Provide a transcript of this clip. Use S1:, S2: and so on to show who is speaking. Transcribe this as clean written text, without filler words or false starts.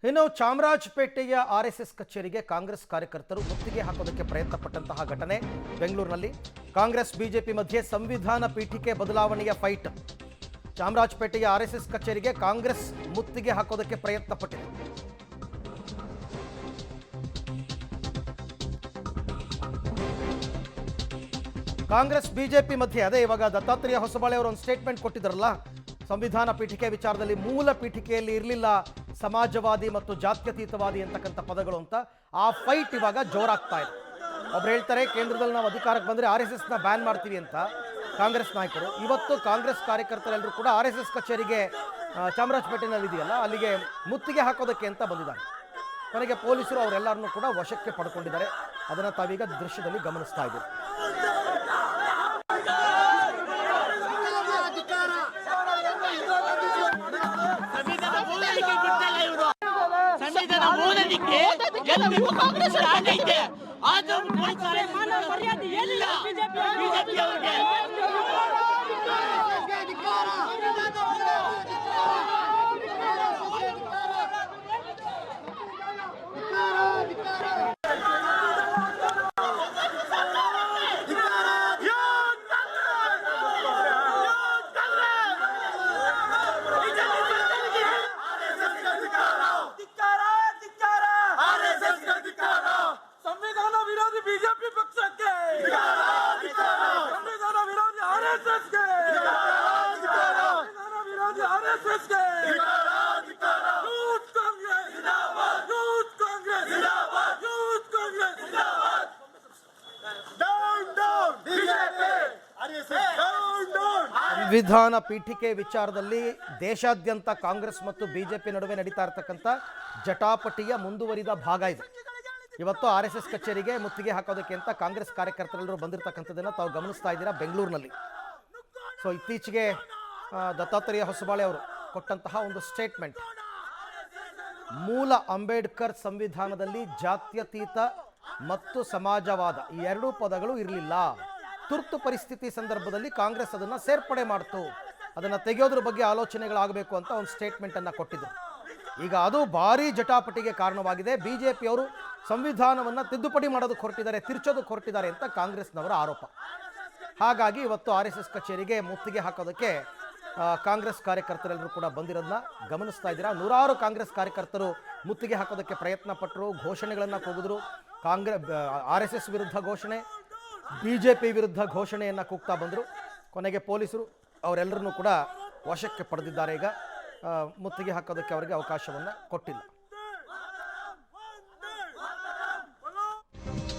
S1: ಇನ್ನು ಚಾಮರಾಜಪೇಟೆಯ ಆರ್ಎಸ್ಎಸ್ ಕಚೇರಿಗೆ ಕಾಂಗ್ರೆಸ್ ಕಾರ್ಯಕರ್ತರು ಮುತ್ತಿಗೆ ಹಾಕೋದಕ್ಕೆ ಪ್ರಯತ್ನ ಪಟ್ಟಂತಹ ಘಟನೆ ಬೆಂಗಳೂರಿನಲ್ಲಿ. ಕಾಂಗ್ರೆಸ್ ಬಿಜೆಪಿ ಮಧ್ಯೆ ಸಂವಿಧಾನ ಪೀಠಿಕೆ ಬದಲಾವಣೆಯ ಫೈಟ್. ಚಾಮರಾಜಪೇಟೆಯ ಆರ್ಎಸ್ಎಸ್ ಕಚೇರಿಗೆ ಕಾಂಗ್ರೆಸ್ ಮುತ್ತಿಗೆ ಹಾಕೋದಕ್ಕೆ ಪ್ರಯತ್ನ ಪಟ್ಟಿದೆ. ಕಾಂಗ್ರೆಸ್ ಬಿಜೆಪಿ ಮಧ್ಯೆ ಅದೇ ಇವಾಗ ದತ್ತಾತ್ರೇಯ ಹೊಸಬಾಳೆ ಅವರು ಒಂದು ಸ್ಟೇಟ್ಮೆಂಟ್ ಕೊಟ್ಟಿದ್ದಾರಲ್ಲ, ಸಂವಿಧಾನ ಪೀಠಿಕೆ ವಿಚಾರದಲ್ಲಿ ಮೂಲ ಪೀಠಿಕೆಯಲ್ಲಿ ಇರಲಿಲ್ಲ ಸಮಾಜವಾದಿ ಮತ್ತು ಜಾತ್ಯತೀತವಾದಿ ಅಂತಕ್ಕಂಥ ಪದಗಳು ಅಂತ. ಆ ಫೈಟ್ ಇವಾಗ ಜೋರಾಗ್ತಾ ಇದೆ. ಒಬ್ರು ಹೇಳ್ತಾರೆ ಕೇಂದ್ರದಲ್ಲಿ ನಾವು ಅಧಿಕಾರಕ್ಕೆ ಬಂದರೆ ಆರ್ಎಸ್ಎಸ್ನ ಬ್ಯಾನ್ ಮಾಡ್ತೀವಿ ಅಂತ ಕಾಂಗ್ರೆಸ್ ನಾಯಕರು. ಇವತ್ತು ಕಾಂಗ್ರೆಸ್ ಕಾರ್ಯಕರ್ತರೆಲ್ಲರೂ ಕೂಡ ಆರ್ಎಸ್ಎಸ್ ಕಚೇರಿಗೆ ಚಾಮರಾಜಪೇಟೆನಲ್ಲಿ ಇದೆಯಲ್ಲ ಅಲ್ಲಿಗೆ ಮುತ್ತಿಗೆ ಹಾಕೋದಕ್ಕೆ ಅಂತ ಬಂದಿದ್ದಾರೆ. ಕೊನೆಗೆ ಪೊಲೀಸರು ಅವರೆಲ್ಲರನ್ನೂ ಕೂಡ ವಶಕ್ಕೆ ಪಡ್ಕೊಂಡಿದ್ದಾರೆ. ಅದನ್ನು ತಾವೀಗ ದೃಶ್ಯದಲ್ಲಿ ಗಮನಿಸ್ತಾ ಇದ್ದೀವಿ.
S2: ಸಂವಿಧಾನ ಓದಲಿಕ್ಕೆ ಎಲ್ಲರಿಗೂ ಕಾಂಗ್ರೆಸ್ ಆಗೈತೆ, ಆದರೂ ಮರ್ಯಾದೆ ಎಲ್ಲ ಬಿಜೆಪಿ ಅವರಿಗೆ.
S1: ಸಂವಿಧಾನ ಪೀಠಿಕೆ ವಿಚಾರದಲ್ಲಿ ದೇಶಾದ್ಯಂತ ಕಾಂಗ್ರೆಸ್ ಮತ್ತು ಬಿಜೆಪಿ ನಡುವೆ ನಡೀತಾ ಇರತಕ್ಕಂಥ ಜಟಾಪಟಿಯ ಮುಂದುವರಿದ ಭಾಗ ಇದೆ. ಇವತ್ತು ಆರ್ಎಸ್ಎಸ್ ಕಚೇರಿಗೆ ಮುತ್ತಿಗೆ ಹಾಕೋದಕ್ಕೆ ಅಂತ ಕಾಂಗ್ರೆಸ್ ಕಾರ್ಯಕರ್ತರೆಲ್ಲರೂ ಬಂದಿರತಕ್ಕಂಥದ್ದನ್ನು ತಾವು ಗಮನಿಸ್ತಾ ಇದ್ದೀರಾ ಬೆಂಗಳೂರಿನಲ್ಲಿ. ಸೊ ಇತ್ತೀಚೆಗೆ ದತ್ತಾತ್ರೇಯ ಹೊಸಬಾಳೆ ಅವರು ಕೊಟ್ಟಂತಹ ಒಂದು ಸ್ಟೇಟ್ಮೆಂಟ್, ಮೂಲ ಅಂಬೇಡ್ಕರ್ ಸಂವಿಧಾನದಲ್ಲಿ ಜಾತ್ಯತೀತ ಮತ್ತು ಸಮಾಜವಾದ ಈ ಎರಡೂ ಪದಗಳು ಇರಲಿಲ್ಲ. ತುರ್ತು ಪರಿಸ್ಥಿತಿ ಸಂದರ್ಭದಲ್ಲಿ ಕಾಂಗ್ರೆಸ್ ಅದನ್ನು ಸೇರ್ಪಡೆ ಮಾಡ್ತು, ಅದನ್ನು ತೆಗೆಯೋದ್ರ ಬಗ್ಗೆ ಆಲೋಚನೆಗಳಾಗಬೇಕು ಅಂತ ಒಂದು ಸ್ಟೇಟ್ಮೆಂಟನ್ನು ಕೊಟ್ಟಿದ್ದರು. ಈಗ ಅದು ಭಾರೀ ಜಟಾಪಟಿಗೆ ಕಾರಣವಾಗಿದೆ. ಬಿಜೆಪಿಯವರು ಸಂವಿಧಾನವನ್ನು ತಿದ್ದುಪಡಿ ಮಾಡೋದಕ್ಕೆ ಹೊರಟಿದ್ದಾರೆ, ತಿರ್ಚೋದಕ್ಕೆ ಹೊರಟಿದ್ದಾರೆ ಅಂತ ಕಾಂಗ್ರೆಸ್ನವರ ಆರೋಪ. ಹಾಗಾಗಿ ಇವತ್ತು ಆರ್ಎಸ್ಎಸ್ ಕಚೇರಿಗೆ ಮುತ್ತಿಗೆ ಹಾಕೋದಕ್ಕೆ ಕಾಂಗ್ರೆಸ್ ಕಾರ್ಯಕರ್ತರೆಲ್ಲರೂ ಕೂಡ ಬಂದಿರೋದನ್ನ ಗಮನಿಸ್ತಾ ಇದ್ದೀರಾ. ನೂರಾರು ಕಾಂಗ್ರೆಸ್ ಕಾರ್ಯಕರ್ತರು ಮುತ್ತಿಗೆ ಹಾಕೋದಕ್ಕೆ ಪ್ರಯತ್ನ ಪಟ್ಟರು, ಘೋಷಣೆಗಳನ್ನು ಕೂಗಿದ್ರು. ಆರ್ಎಸ್ಎಸ್ ವಿರುದ್ಧ ಘೋಷಣೆ, ಬಿಜೆಪಿ ವಿರುದ್ಧ ಘೋಷಣೆಯನ್ನು ಕೂಗ್ತಾ ಬಂದರು. ಕೊನೆಗೆ ಪೊಲೀಸರು ಅವರೆಲ್ಲರನ್ನೂ ಕೂಡ ವಶಕ್ಕೆ ಪಡೆದಿದ್ದಾರೆ. ಈಗ ಮುತ್ತಿಗೆ ಹಾಕೋದಕ್ಕೆ ಅವರಿಗೆ ಅವಕಾಶವನ್ನು ಕೊಟ್ಟಿಲ್ಲ.